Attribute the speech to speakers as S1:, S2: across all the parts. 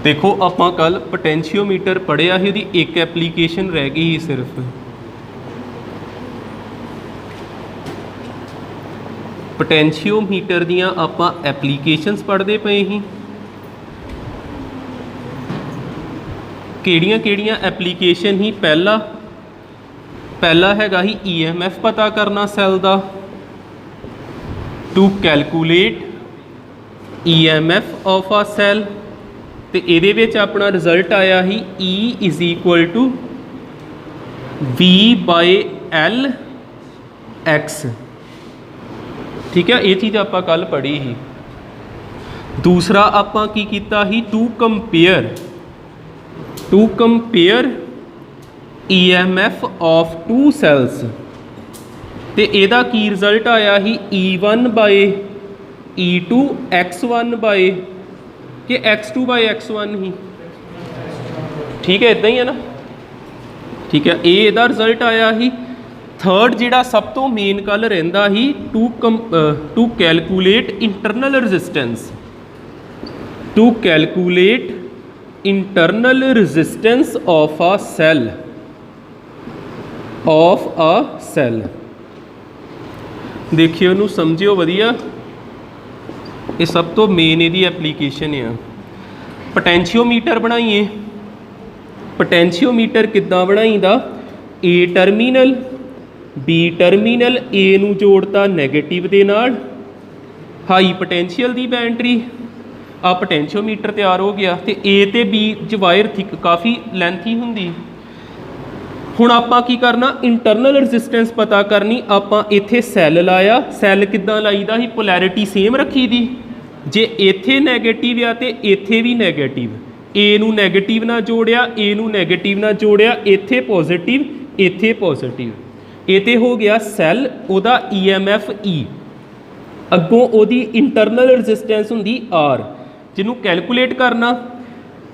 S1: देखो ਆਪਾਂ ਕੱਲ पोटेंशियोमीटर पढ़िया ही, ਉਹਦੀ एक एप्लीकेशन रह गई ही सिर्फ। पोटेंशियोमीटर दियां ਆਪਾਂ एप्लीकेशनस पढ़ते पे ही, ਕਿਹੜੀਆਂ एप्लीकेशन ही। पहला हैगा ही EMF पता करना सैल दा, to calculate EMF of a cell. तो ये अपना रिजल्ट आया ही E is equal to V/L(x). ठीक है, ये चीज़ आप कल पढ़ी ही। दूसरा आप की किया ही, to compare EMF of two cells. तो यदा की रिजल्ट आया ही E1/E2 X1 कि X2/X1 ही। ठीक है, इदा ही है ना। ठीक है, ये रिजल्ट आया ही। थर्ड जिहड़ा सब तो मेन गल रहिंदा ही, to calculate internal resistance. To calculate internal resistance of a cell. देखियो नू समझियो वधिया, ये सब तो मेन इहदी एप्लीकेशन है। पोटेंशियोमीटर बनाइए। पोटेंशियोमीटर किद्दां बनाईदा, A terminal B terminal, A नू जोड़ता नैगेटिव दे नाल, हाई पोटेंशियल दी बैटरी, आ पोटेंशियोमीटर तैयार हो गया। तो ए ते बी च वायर थिक काफ़ी लेंथी हुंदी। हुण आपां की करना, इंटरनल रजिस्टेंस पता करनी। आपां इत्थे सैल लाया, सैल किद्दां लाईदा ही, पोलैरिटी सेम रखी दी। जे इत्थे नैगेटिव आ तो इत्थे भी नैगेटिव, ए नू नैगेटिव ना जोड़िया, ए नू नैगेटिव ना जोड़िया, इत्थे पॉजिटिव, इत्थे पॉजिटिव। ये तो हो गया सैल, उहदा EMF E। अगों उहदी इंटरनल रजिस्टेंस हुंदी R, जिन्हों कैलकुलेट करना।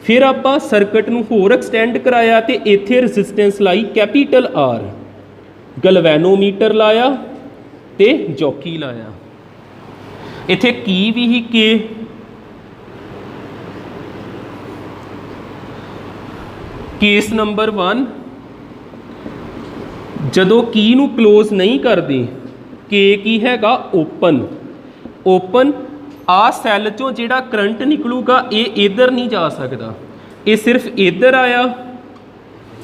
S1: फिर आप सर्किट नूं होर एक्सटेंड कराया तो इत्थे रजिस्टेंस लाई कैपीटल R, गलवैनोमीटर लाया तो जॉकी लाया। इत्थे की भी ही के। केस नंबर 1, जदों की नूं क्लोज नहीं करते, के की हैगा ओपन। आ सैल चों जिहड़ा करंट निकलूगा ये इधर नहीं जा सकता, ये सिर्फ इधर आया,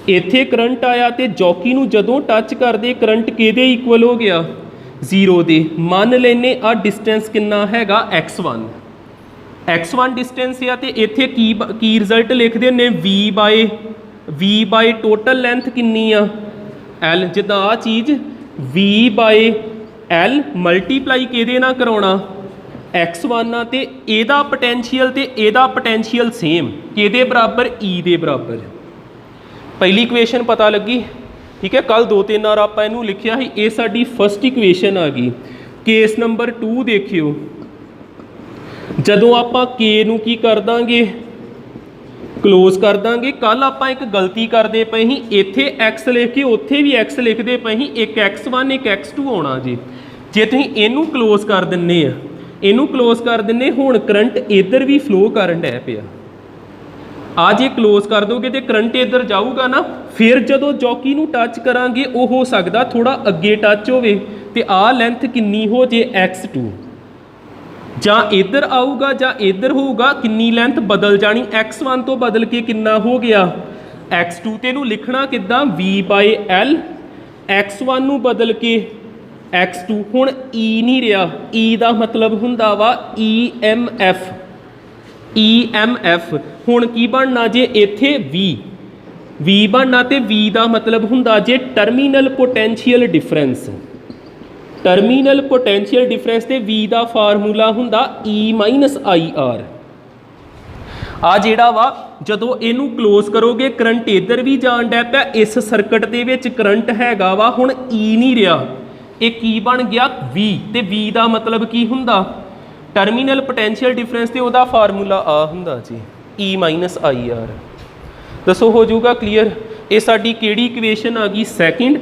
S1: इत्थे करंट आया तो जॉकी नूं जदों टच करते करंट किहदे इक्वल हो गया, 0 दे। मान लेने आ डिस्टेंस कितना हैगा x1 डिस्टेंस है। तो इत्थे की रिजल्ट लिखते हैं V बाय टोटल लेंथ किन्नी आ L। जिद्दां आ चीज़ V/L मल्टीप्लाई किहदे नाल कराउणा, X1 आ, ते एदा पोटेंशियल सेम किहदे बराबर, E दे बराबर। पहली इक्वेशन पता लगी। ठीक है, कल 2-3 बार आप इनू लिखिया ही, ये साडी फर्स्ट इक्वेशन आ गई। केस नंबर 2 देखियो, जदों आप के नू की कर देंगे, क्लोज कर देंगे। कल आप एक गलती करते पे ही, इत्थे X लिख के उत्थे भी X लिखते पे ही, एक X1 एक X2 आना जी। जे तुसीं इनू क्लोज कर दिंदे आ, इनू क्लोज कर दिंदे, हुण करंट इधर भी फ्लो करन डै पिया। आ जे क्लोज कर दोगे तो करंट इधर जाऊगा ना। फिर जदों जॉकी नू टच करांगे, वो हो सकता थोड़ा अगे टच होवे, ते आ लेंथ किन्नी हो जे X2, जां इधर आऊगा जां इधर होगा, किन्नी लेंथ बदल जानी। X1 तो बदल के किन्ना हो गया X2। ते नू लिखना किद्दां, V/L, X1 नू बदल के X2। हुण E नहीं रहा, E दा मतलब हुंदा वा EMF। हुण की बनना जे इत्थे V बनना, तो V दा मतलब हुंदा जे terminal potential difference. Terminal potential difference ते V दा फार्मूला हुंदा E-IR। आ जिहड़ा वा जदों इनू क्लोज करोगे, करंट इधर भी जान डै पिया। इस सर्किट दे विच करंट हैगा वा, हुण E नहीं रहा, ये की बन गया V। ते V दा मतलब की हुंदा, टर्मीनल पोटेंशियल डिफरेंस ते उहदा फार्मूला आ हुंदा जी, E-IR। दसो हो जाऊगा क्लीयर। ये साडी किहड़ी इक्वेशन आ गई, सैकेंड।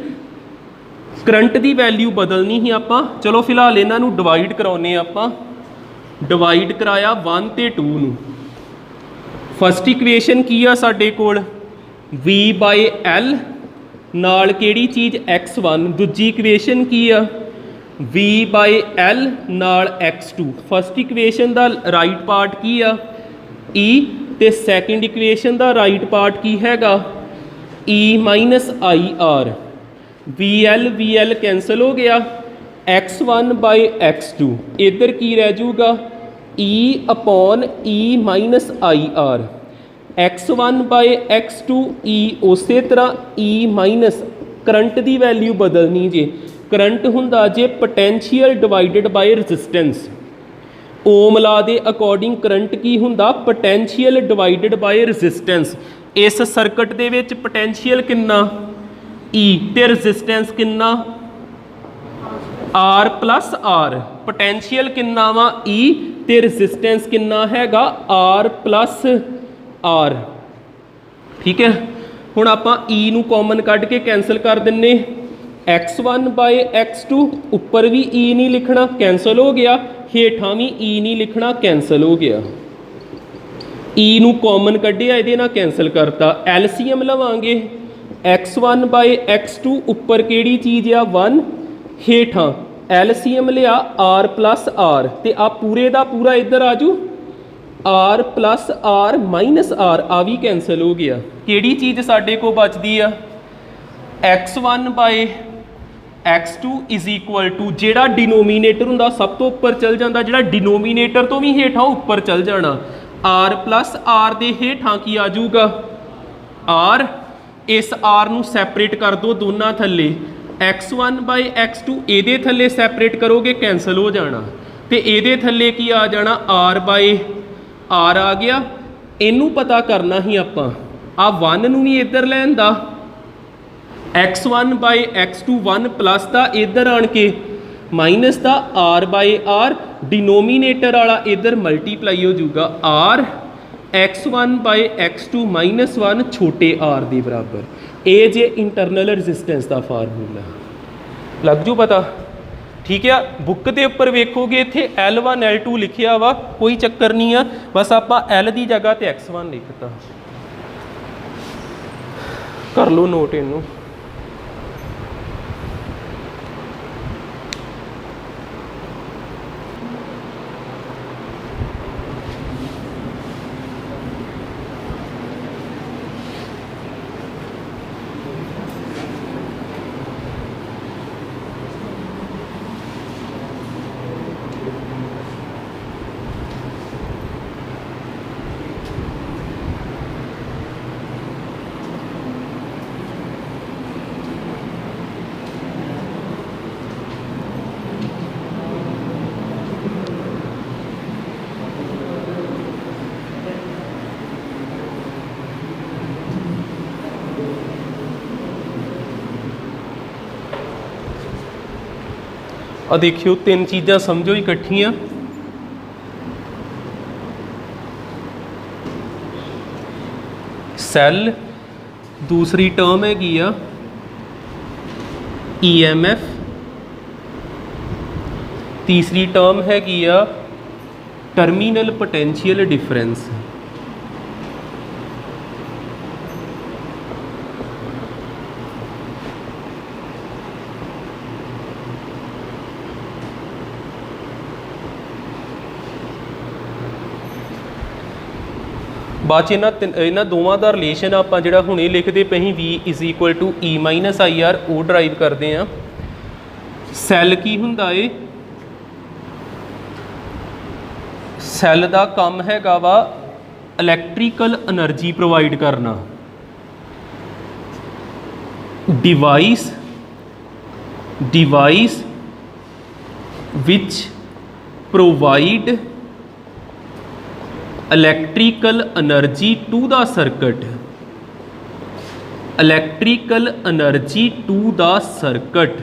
S1: करंट की वैल्यू बदलनी ही आपां। चलो फिलहाल इन्हों डिवाइड कराने आपां। डिवाइड कराया 1 ते 2 नूं, फस्ट इक्वेशन की आ साडे कोल V/L नाल केड़ी चीज़ x1, दूजी इक्वेशन की आ V/L नाल x2। फस्ट इक्वेशन दा राइट पार्ट की आ E ते सैकेंड इक्वेशन दा राइट पार्ट की हैगा E - IR। VL कैंसल हो गया, x1/x2 इधर की रह जूगा E/E - IR। x1/x2 E उस तरह E- करंट की वैल्यू बदलनी जे, करंट हुंदा जे potential divided by resistance. Ohm law दे अकॉर्डिंग करंट की हुंदा पोटेंशियल डिवाइडेड बाय रजिस्टेंस। इस सर्किट दे विच पोटेंशियल किन्ना E ते रजिस्टेंस किन्ना R+R। पोटेंशियल किन्ना वा E ते रजिस्टेंस किन्ना हैगा R+R। ठीक है, हुण आपां E नूं कॉमन कढ के कैंसल कर दिन्ने। x1/x2 उपर भी E नहीं लिखना, कैंसल हो गया, हेठां भी E नहीं लिखना, कैंसल हो गया। E नूं कॉमन कढिया, इहदे नाल कैंसल करता। LCM लवांगे, x1/x2 उपर केड़ी चीज़ आ 1, हेठां LCM लिया R+R ते आ पूरे दा पूरा इधर आजू R+R - R, आ भी कैंसल हो गया। केड़ी चीज़ साडे को बचदी आ x1/x2 = जिहड़ा डिनोमीनेटर हुंदा सब तो उपर चल जाता, जिहड़ा डिनोमीनेटर तो भी हेठां उपर चल जाना। R+R दे हेठां की आजूगा R, इस R नूं सैपरेट कर दो दोनों थल्ले। x1/x2 इहदे थल्ले सैपरेट करोगे कैंसल हो जाना, तो इहदे थल्ले की आ जाना R/R आ गया। इनू पता करना ही आपां आ 1 नूं भी इधर लैन दा, x1/x2 1 प्लस का इधर आन के माइनस का R/R, डिनोमीनेटर वाला इधर मल्टीप्लाई हो जाऊगा R x1/x2 -1 छोटे r के बराबर। ये जे इंटरनल रजिस्टेंस का फार्मूला लग जू पता। ठीक है, बुक के उपर वेखोगे इत्थे L1 L2 लिखिया वा, कोई चक्कर नहीं आ, बस आपां L की जगह ते x1 लिखता। कर लो नोट इनू। और देखियो तीन चीज़ां समझो इकट्ठियां। सैल, दूसरी टर्म हैगी आ EMF, तीसरी टर्म हैगी आ टर्मिनल पोटेंशियल डिफरेंस। बाद इन्होंने दोवों का रिलेशन आप जो हुणे लिखते पे ही V = E - IR वो ड्राइव करते हैं। सैल की हुंदा है, सैल का काम हैगा वा इलैक्ट्रिकल एनर्जी प्रोवाइड करना। Device which provide electrical energy to the circuit. Electrical energy to the circuit,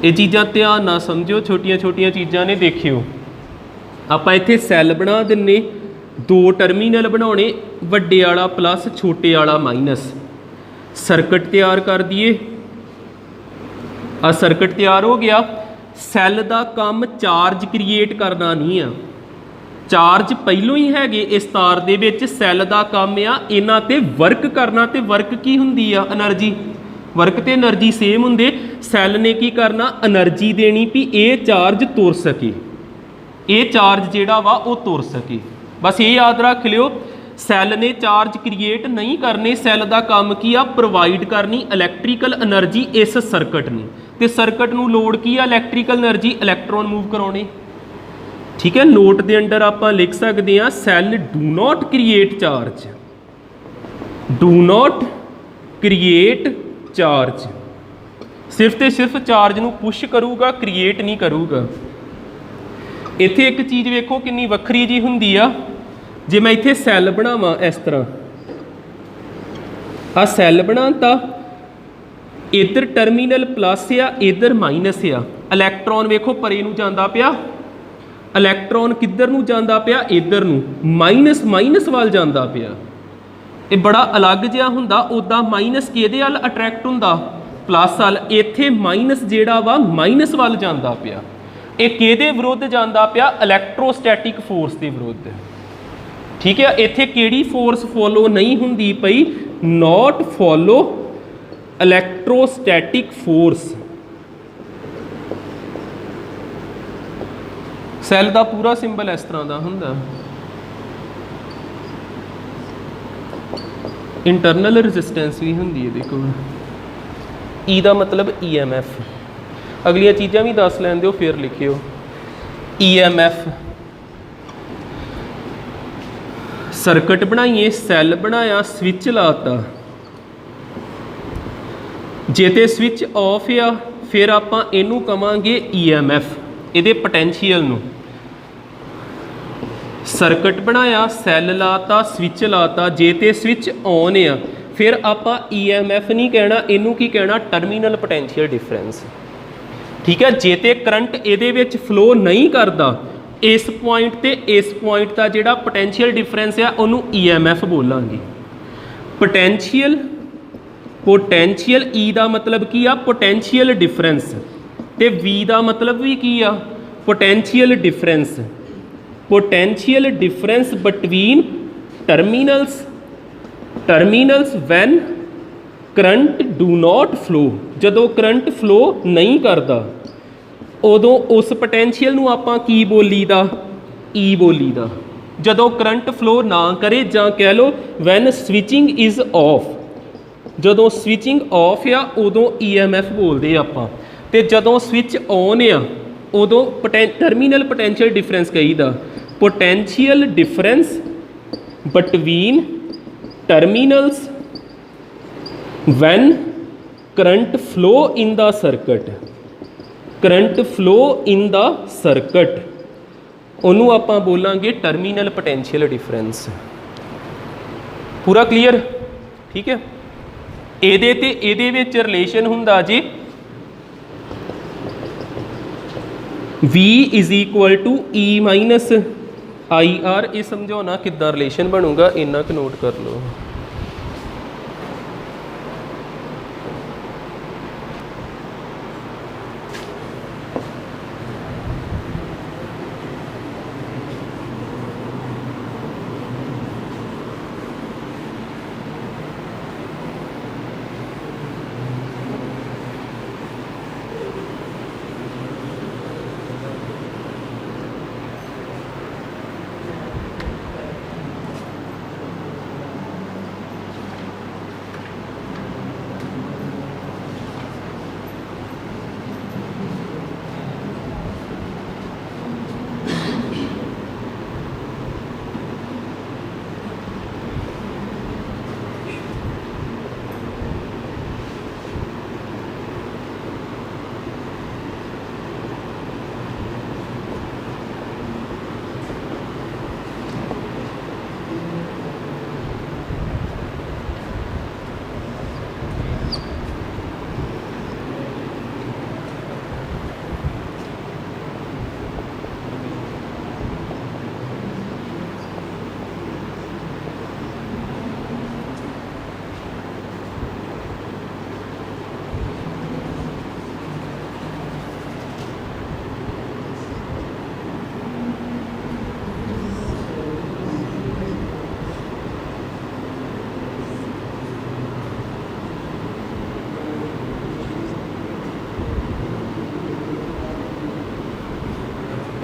S1: ये चीज़ां ध्यान ना समझो, छोटिया छोटिया चीज़ां ने। देखियो आप इत्थे सैल बना दिन्ने, दो टर्मीनल बनाने, वड्डे वाला प्लस छोटे वाला माइनस, सर्किट तैयार कर दिए। आ सर्किट तैयार हो गया। सैल का काम चार्ज क्रिएट करना नहीं है, ਚਾਰਜ ਪਹਿਲੋਂ ਹੀ ਹੈਗੇ ਇਸ ਤਾਰ ਦੇ ਵਿੱਚ, ਸੈੱਲ ਦਾ ਕੰਮ ਆ ਇਹਨਾਂ ਤੇ ਵਰਕ ਕਰਨਾ, ਤੇ ਵਰਕ ਕੀ ਹੁੰਦੀ ਆ? એનર્ਜੀ। ਵਰਕ ਤੇ એનર્ਜੀ ਸੇਮ ਹੁੰਦੇ। ਸੈੱਲ ਨੇ ਕੀ ਕਰਨਾ? એનર્ਜੀ ਦੇਣੀ ਵੀ ਇਹ ਚਾਰਜ ਤੁਰ ਸਕੇ, ਇਹ ਚਾਰਜ ਜਿਹੜਾ ਵਾ ਉਹ ਤੁਰ ਸਕੇ। ਬਸ ਇਹ ਯਾਦ ਰੱਖ ਲਿਓ, ਸੈੱਲ ਨੇ ਚਾਰਜ ਕ੍ਰੀਏਟ ਨਹੀਂ ਕਰਨੇ, ਸੈੱਲ ਦਾ ਕੰਮ ਕੀ ਆ? ਪ੍ਰੋਵਾਈਡ ਕਰਨੀ ਇਲੈਕਟ੍ਰੀਕਲ એનર્ਜੀ ਇਸ ਸਰਕਟ ਨੂੰ, ਤੇ ਸਰਕਟ ਨੂੰ ਲੋੜ ਕੀ ਆ? ਇਲੈਕਟ੍ਰੀਕਲ એનર્ਜੀ, ਇਲੈਕਟ੍ਰੋਨ ਮੂਵ ਕਰਾਉਣੇ। ਠੀਕ ਹੈ, ਨੋਟ ਦੇ ਅੰਡਰ ਆਪਾਂ ਲਿਖ ਸਕਦੇ ਹਾਂ cell do not create charge, do not create charge, ਸਿਰਫ ਤੇ ਸਿਰਫ ਚਾਰਜ ਨੂੰ ਪੁਸ਼ ਕਰੂਗਾ, ਕ੍ਰੀਏਟ ਨਹੀਂ ਕਰੂਗਾ। ਇੱਥੇ ਇੱਕ ਚੀਜ਼ ਵੇਖੋ ਕਿੰਨੀ ਵੱਖਰੀ ਜੀ ਹੁੰਦੀ ਆ। ਜੇ ਮੈਂ ਇੱਥੇ ਸੈੱਲ ਬਣਾਵਾਂ ਇਸ ਤਰ੍ਹਾਂ, ਆ ਸੈੱਲ ਬਣਾਤਾ, ਇੱਧਰ ਟਰਮੀਨਲ ਪਲੱਸ ਆ, ਇੱਧਰ ਮਾਈਨਸ ਆ, ਇਲੈਕਟ੍ਰੋਨ ਵੇਖੋ ਪਰੇ ਨੂੰ ਜਾਂਦਾ ਪਿਆ, ਇਲੈਕਟ੍ਰੋਨ ਕਿੱਧਰ ਨੂੰ ਜਾਂਦਾ ਪਿਆ? ਇੱਧਰ ਨੂੰ, ਮਾਈਨਸ ਮਾਈਨਸ ਵੱਲ ਜਾਂਦਾ ਪਿਆ। ਇਹ ਬੜਾ ਅਲੱਗ ਜਿਹਾ ਹੁੰਦਾ। ਉੱਦਾਂ ਮਾਈਨਸ ਕਿਹਦੇ ਵੱਲ ਅਟਰੈਕਟ ਹੁੰਦਾ? ਪਲੱਸ ਵੱਲ। ਇੱਥੇ ਮਾਈਨਸ ਜਿਹੜਾ ਵਾ ਮਾਈਨਸ ਵੱਲ ਜਾਂਦਾ ਪਿਆ। ਇਹ ਕਿਹਦੇ ਵਿਰੁੱਧ ਜਾਂਦਾ ਪਿਆ? ਇਲੈਕਟ੍ਰੋਸਟੈਟਿਕ ਫੋਰਸ ਦੇ ਵਿਰੁੱਧ। ਠੀਕ ਹੈ, ਇੱਥੇ ਕਿਹੜੀ ਫੋਰਸ ਫੋਲੋ ਨਹੀਂ ਹੁੰਦੀ ਪਈ? ਨਾਟ ਫੋਲੋ ਇਲੈਕਟ੍ਰੋਸਟੈਟਿਕ ਫੋਰਸ। ਸੈੱਲ ਦਾ ਪੂਰਾ ਸਿੰਬਲ ਇਸ ਤਰ੍ਹਾਂ ਦਾ ਹੁੰਦਾ। ਇੰਟਰਨਲ ਰੈਜ਼ਿਸਟੈਂਸ ਵੀ ਹੁੰਦੀ ਹੈ ਦੇਖੋ, ਈ ਦਾ ਮਤਲਬ EMF। ਅਗਲੀਆਂ ਚੀਜ਼ਾਂ ਵੀ ਦੱਸ ਲੈਣ ਦਿਓ ਫਿਰ ਲਿਖਿਓ। EMF, ਸਰਕਟ ਬਣਾਈਏ, ਸੈੱਲ ਬਣਾਇਆ, ਸਵਿਚ ਲਾਤਾ। ਜੇ ਤੇ ਸਵਿਚ ਆਫ ਆ ਫਿਰ ਆਪਾਂ ਇਹਨੂੰ ਕਵਾਂਗੇ EMF, ਇਹਦੇ ਪੋਟੈਂਸ਼ੀਅਲ ਨੂੰ। ਸਰਕਟ ਬਣਾਇਆ, ਸੈੱਲ ਲਾਤਾ, ਸਵਿਚ ਲਾਤਾ, ਜੇ ਤੇ ਸਵਿਚ ਔਨ ਆ ਫਿਰ ਆਪਾਂ EMF ਨਹੀਂ ਕਹਿਣਾ, ਇਹਨੂੰ ਕੀ ਕਹਿਣਾ? Terminal potential difference. ਠੀਕ ਹੈ, ਜੇ ਤੇ ਕਰੰਟ ਇਹਦੇ ਵਿੱਚ ਫਲੋ ਨਹੀਂ ਕਰਦਾ, ਇਸ ਪੁਆਇੰਟ ਤੇ ਇਸ ਪੁਆਇੰਟ ਦਾ ਜਿਹੜਾ ਪੋਟੈਂਸ਼ੀਅਲ ਡਿਫਰੈਂਸ ਆ ਉਹਨੂੰ EMF ਬੋਲਾਂਗੇ। ਪੋਟੈਂਸ਼ੀਅਲ, ਪੋਟੈਂਸ਼ੀਅਲ E ਦਾ ਮਤਲਬ ਕੀ ਆ? ਪੋਟੈਂਸ਼ੀਅਲ ਡਿਫਰੈਂਸ, ਤੇ V ਦਾ ਮਤਲਬ ਵੀ ਕੀ ਆ? Potential difference. potential difference between terminals when current do not flow। ਜਦੋਂ ਕਰੰਟ ਫਲੋ ਨਹੀਂ ਕਰਦਾ ਉਦੋਂ ਉਸ ਪੋਟੈਂਸ਼ੀਅਲ ਨੂੰ ਆਪਾਂ ਕੀ ਬੋਲੀਦਾ? E ਬੋਲੀਦਾ। ਜਦੋਂ ਕਰੰਟ ਫਲੋ ਨਾ ਕਰੇ, ਜਾਂ ਕਹਿ ਲਓ when switching is off, ਜਦੋਂ ਸਵਿਚਿੰਗ ਆਫ ਆ ਉਦੋਂ EMF ਬੋਲਦੇ ਆਪਾਂ, ਤੇ ਜਦੋਂ ਸਵਿਚ ਔਨ ਆ ਉਦੋਂ ਟਰਮੀਨਲ ਪੋਟੈਂਸ਼ੀਅਲ ਡਿਫਰੈਂਸ ਕਹੀਦਾ। potential difference between terminals when current flow in the circuit, current flow in the circuit ਉਹਨੂੰ ਆਪਾਂ ਬੋਲਾਂਗੇ ਟਰਮੀਨਲ ਪੋਟੈਂਸ਼ੀਅਲ ਡਿਫਰੈਂਸ। ਪੂਰਾ ਕਲੀਅਰ? ਠੀਕ ਹੈ, ਇਹਦੇ ਤੇ ਇਹਦੇ ਵਿੱਚ ਰਿਲੇਸ਼ਨ ਹੁੰਦਾ ਜੀ V is equal to E minus IR। ਇਹ ਸਮਝਾਉਣਾ ਕਿੱਦਾਂ ਰਿਲੇਸ਼ਨ ਬਣੂਗਾ, ਇੰਨਾ ਕੁ ਨੋਟ ਕਰ ਲਓ।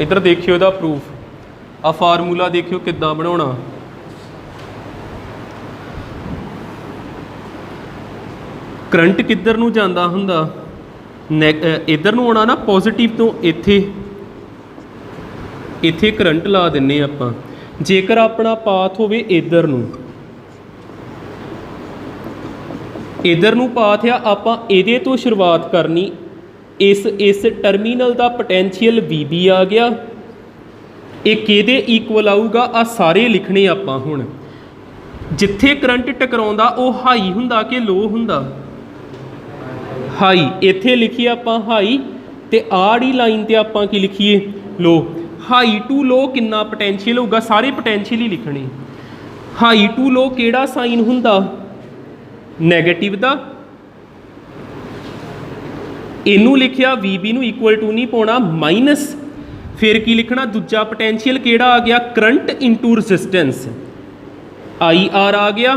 S1: इधर देखियो इहदा प्रूफ, आ फार्मूला देखियो किद्दां बनाउणा। करंट किधर नूं जांदा हुंदा, इधर नूं आउणा ना पॉजिटिव तो, इत्थे करंट ला दिन्ने आपां। जेकर अपना पाथ होवे इधर नूं, इधर नूं पाथ आ, आपां इहदे तो शुरुआत करनी। इस टर्मीनल का पोटेंशियल VB आ गया, एक किहदे इक्वल आऊगा, आ सारे लिखने आपां हुण। जिथे करंट टकराउंदा वो हाई हुंदा कि लो हुंदा, हाई। इत्थे लिखिए आपां हाई, ते आड़ी लाइन ते आपां की लिखिए लो। हाई टू लो कितना पोटेंशियल होगा, सारे पोटेंशियल ही लिखने। हाई टू लो केड़ा साइन हुंदा, नैगेटिव दा। इनू लिखिया VB नू इक्वल टू नहीं पाना, माइनस। फिर की लिखना, दूजा पोटेंशियल केड़ा आ गया, करंट इंटू रजिस्टेंस IR आ गया।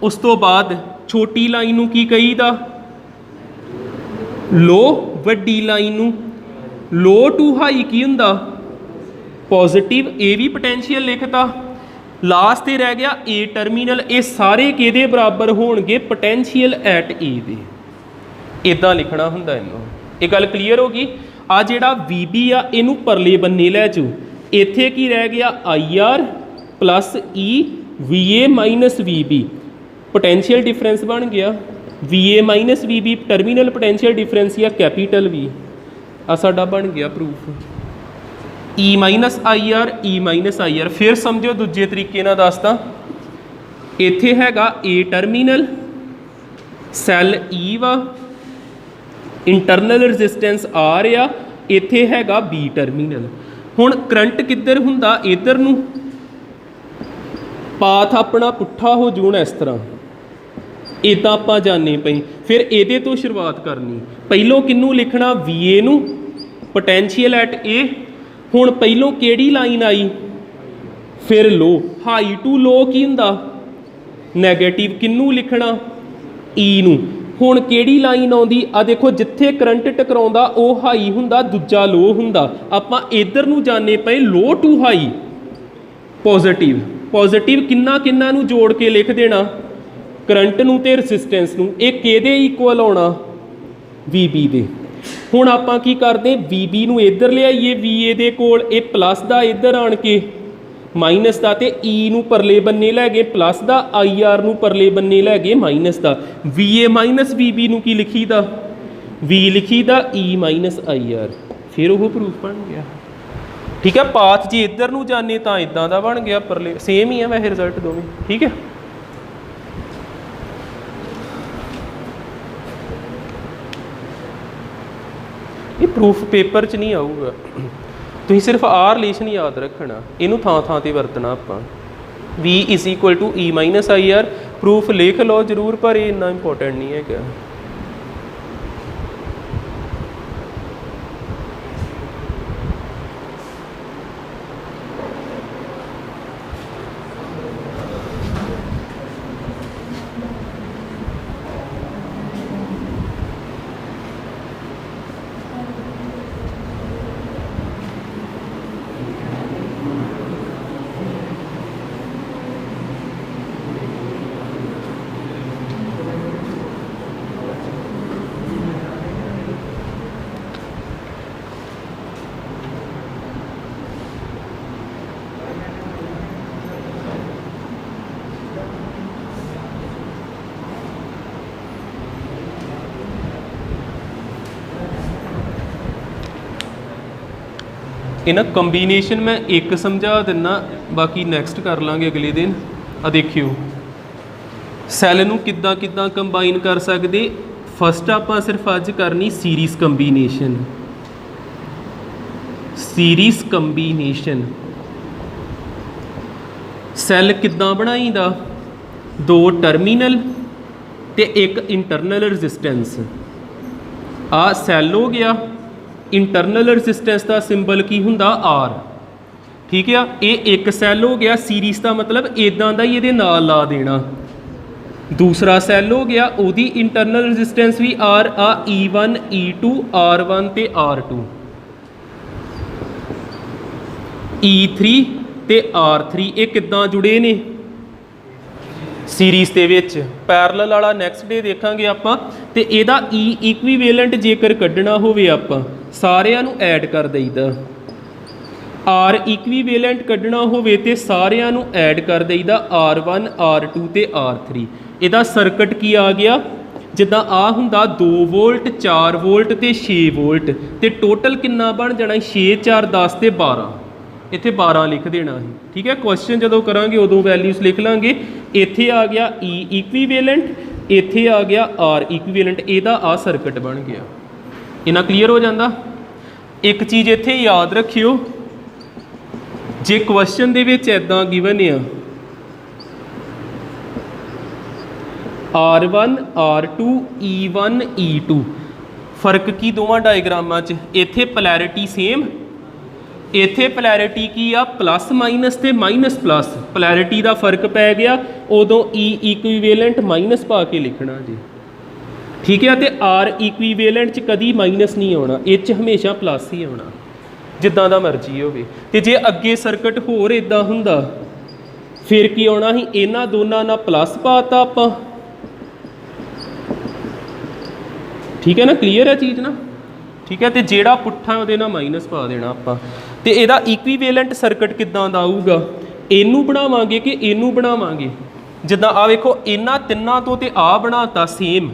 S1: उस तो बाद छोटी लाइन नू की कहीदा, लो। वड्डी लाइन नू लो टू हाई की हुंदा, पॉजिटिव। ए भी पोटेंशियल लिखता। लास्ट ते रह गया ए टर्मीनल। ये सारे किहदे बराबर होणगे, पोटेंशियल एट ए दे। इदां लिखना हुंदा इनू। ये गल क्लीयर होगी। आ जिहड़ा VB आ इनू परले बन्ने लै जाओ। इत्थे की रह गया IR plus E VA minus VB, potential difference बन गया। VA minus VB terminal potential difference या कैपीटल V, आ साडा बन गया proof. E minus IR, E minus IR। फिर समझो दूजे तरीके नाल दसदा, इत्थे हैगा A टर्मीनल, सैल E वा, इंटरनल रजिस्टेंस R आ, इत्थे हैगा B टर्मीनल। हुण करंट किधर हुंदा, इधर नूं। पाथ अपना पुट्ठा हो जून इस तरह, इदां आपां जाने पई। फिर इहदे तो शुरुआत करनी। पहलों किनू लिखना, VA नूं, पोटेंशियल एट A। हुण पहलों केड़ी लाइन आई, फिर लो। हाई टू लो की हुंदा, नैगेटिव। किनू लिखना, E नूं। हुण केड़ी लाइन आउंदी, आ देखो जिथे करंट टकराउंदा वो हाई हुंदा, दूजा लो हुंदा। आपां इधर नूं जाने पए लो टू हाई, पॉजिटिव। पॉजिटिव किन्ना किन्ना नूं जोड़ के लिख देना, करंट नूं ते रजिस्टेंस नूं। ये किहदे इक्वल आउणा, VB दे। हुण आपां की करदे, VB नूं इधर लियाईए VA दे कोल, ये प्लस दा इधर आण के माइनस दा, ते E नूं परले बन्ने लै गए प्लस दा, IR नूं परले बन्ने लै गए माइनस दा। VA माइनस VB नूं की लिखी दा, V लिखी दा E माइनस IR। फिर वो प्रूफ बन गया। ठीक है। पाथ जे इधर नूं जाने तां इदां दा बन गया, परले सेम ही है वैसे रिजल्ट दोवें। ठीक है। ये प्रूफ पेपर च नहीं आऊगा, तुसीं सिर्फ आर रिलेशन याद रखना, इनू थां थां ते वरतना आपां। V is equal to E minus IR। Proof लिख लो जरूर, पर ये इन्ना इंपॉर्टेंट नहीं है क्या। इन्हें कंबीनेशन मैं एक समझा दिना, बाकी नैक्सट कर लाँगे अगले दिन। आ देखियो सैल नूं किद्दां किद्दां कंबाइन कर सकते। फस्ट आपां सिर्फ अज करनी series combination. Series combination cell किद्दां बनाईदा, दो टर्मीनल ते एक इंटरनल रजिस्टेंस। आ सैल हो गया। इंटरनल रजिस्टेंस का सिंबल की हुंदा R। ठीक है। ये एक सैल हो गया। सीरीज़ का मतलब इदां दा ही इहदे नाल ला देना। दूसरा सैल हो गया, उहदी इंटरनल रजिस्टेंस भी R आ। E1 E2 R1 ते R2। E3 ਤੇ R3 ਇਹ ਕਿੱਦਾਂ ਜੁੜੇ ਨੇ ਸੀਰੀਜ਼ ਦੇ ਵਿੱਚ। ਪੈਰਲਲ ਵਾਲਾ ਨੈਕਸਟ ਡੇ ਦੇਖਾਂਗੇ ਆਪਾਂ। ਤੇ ਇਹਦਾ E ਇਕੁਈਵੈਲੈਂਟ ਜੇਕਰ ਕੱਢਣਾ ਹੋਵੇ ਆਪਾਂ ਸਾਰਿਆਂ ਨੂੰ ਐਡ ਕਰ ਦਈਦਾ। R ਇਕੁਈਵੈਲੈਂਟ ਕੱਢਣਾ ਹੋਵੇ ਤੇ ਸਾਰਿਆਂ ਨੂੰ ਐਡ ਕਰ ਦਈਦਾ R1 R2 ਤੇ R3। ਇਹਦਾ ਸਰਕਟ ਕੀ ਆ ਗਿਆ, ਜਿੱਦਾਂ ਆ ਹੁੰਦਾ 2 ਵੋਲਟ 4 ਵੋਲਟ ਤੇ 6 ਵੋਲਟ ਤੇ ਟੋਟਲ ਕਿੰਨਾ ਬਣ ਜਾਣਾ 6 4 10 ਤੇ 12। ਇੱਥੇ 12 ਲਿਖ ਦੇਣਾ ਹੈ, ਠੀਕ ਹੈ। ਕੁਐਸਚਨ ਜਦੋਂ ਕਰਾਂਗੇ ਉਦੋਂ ਵੈਲਿਊਜ਼ ਲਿਖ ਲਾਂਗੇ। ਇੱਥੇ ਆ ਗਿਆ E ਇਕੁਈਵੈਲੈਂਟ, ਇੱਥੇ ਆ ਗਿਆ R ਇਕੁਈਵੈਲੈਂਟ, ਇਹਦਾ ਆ ਸਰਕਟ ਬਣ ਗਿਆ। ਇਹਨਾਂ ਕਲੀਅਰ ਹੋ ਜਾਂਦਾ। ਇੱਕ ਚੀਜ਼ ਇੱਥੇ ਯਾਦ ਰੱਖਿਓ, ਜੇ ਕੁਐਸਚਨ ਦੇ ਵਿੱਚ ਇੱਦਾਂ ਗਿਵਨ ਆ R1 R2 E1 E2, ਫਰਕ ਕੀ ਦੋਵਾਂ ਡਾਇਗਰਾਮਾਂ 'ਚ, ਇੱਥੇ ਪੋਲੈਰਿਟੀ ਸੇਮ, ਇੱਥੇ ਪੋਲੈਰਿਟੀ ਕੀ ਆ ਪਲੱਸ ਮਾਈਨਸ ਤੇ ਮਾਈਨਸ ਪਲੱਸ, ਪੋਲੈਰਿਟੀ ਦਾ ਫਰਕ ਪੈ ਗਿਆ, ਉਦੋਂ E ਇਕੁਈਵੈਲੈਂਟ ਮਾਈਨਸ ਪਾ ਕੇ ਲਿਖਣਾ ਜੀ, ਠੀਕ ਹੈ। ਤੇ R ਇਕੁਈਵੈਲੈਂਟ 'ਚ ਕਦੀ ਮਾਈਨਸ ਨਹੀਂ ਆਉਣਾ, ਇਹ 'ਚ ਹਮੇਸ਼ਾ ਪਲੱਸ ਹੀ ਆਉਣਾ, ਜਿੱਦਾਂ ਦਾ ਮਰਜ਼ੀ ਹੋਵੇ। ਤੇ ਜੇ ਅੱਗੇ ਸਰਕਟ ਹੋਰ ਇਦਾਂ ਹੁੰਦਾ ਫਿਰ ਕੀ ਆਉਣਾ ਸੀ, ਇਹਨਾਂ ਦੋਨਾਂ ਨਾਲ ਪਲੱਸ ਪਾਤਾ ਆਪਾਂ, ਠੀਕ ਹੈ ਨਾ, ਕਲੀਅਰ ਹੈ ਚੀਜ਼ ਨਾ, ਠੀਕ ਹੈ। ਤੇ ਜਿਹੜਾ ਪੁੱਠਾ ਉਹਦੇ ਨਾਲ ਮਾਈਨਸ ਪਾ ਦੇਣਾ ਆਪਾਂ। ਤੇ ਇਹਦਾ ਇਕੁਈਵੈਲੈਂਟ ਸਰਕਟ ਕਿੱਦਾਂ ਦਾ ਆਊਗਾ, ਇਹਨੂੰ ਬਣਾਵਾਂਗੇ ਕਿ ਇਹਨੂੰ ਬਣਾਵਾਂਗੇ। ਜਿੱਦਾਂ ਆ ਵੇਖੋ ਇਹਨਾਂ ਤਿੰਨਾਂ ਤੋਂ ਤੇ ਆ ਬਣਾਤਾ ਸੇਮ,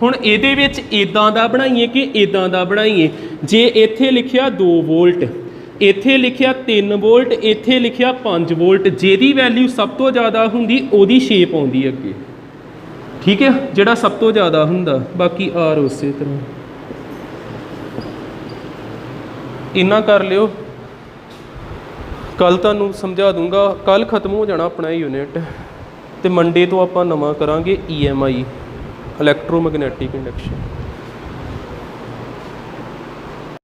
S1: ਹੁਣ ਇਹਦੇ ਵਿੱਚ ਇਦਾਂ ਦਾ ਬਣਾਈਏ ਕਿ ਇਦਾਂ ਦਾ ਬਣਾਈਏ। ਜੇ ਇੱਥੇ ਲਿਖਿਆ 2 ਵੋਲਟ, ਇੱਥੇ ਲਿਖਿਆ 3 ਵੋਲਟ, ਇੱਥੇ ਲਿਖਿਆ 5 ਵੋਲਟ, ਜਿਹਦੀ ਵੈਲਿਊ ਸਭ ਤੋਂ ਜ਼ਿਆਦਾ ਹੁੰਦੀ ਉਹਦੀ ਸ਼ੇਪ ਆਉਂਦੀ ਅੱਗੇ, ਠੀਕ ਹੈ, ਜਿਹੜਾ ਸਭ ਤੋਂ ਜ਼ਿਆਦਾ ਹੁੰਦਾ। ਬਾਕੀ ਆਰ ਉਸੇ ਤਰ੍ਹਾਂ ਇੰਨਾ ਕਰ ਲਿਓ। ਕੱਲ ਤੁਹਾਨੂੰ ਸਮਝਾ ਦੂੰਗਾ, ਕੱਲ ਖਤਮ ਹੋ ਜਾਣਾ ਆਪਣਾ ਯੂਨਿਟ ਤੇ ਮੰਡੇ ਤੋਂ ਆਪਾਂ ਨਵਾਂ ਕਰਾਂਗੇ EMI, ਇਲੈਕਟ੍ਰੋਮੈਗਨੈਟਿਕ ਇੰਡਕਸ਼ਨ।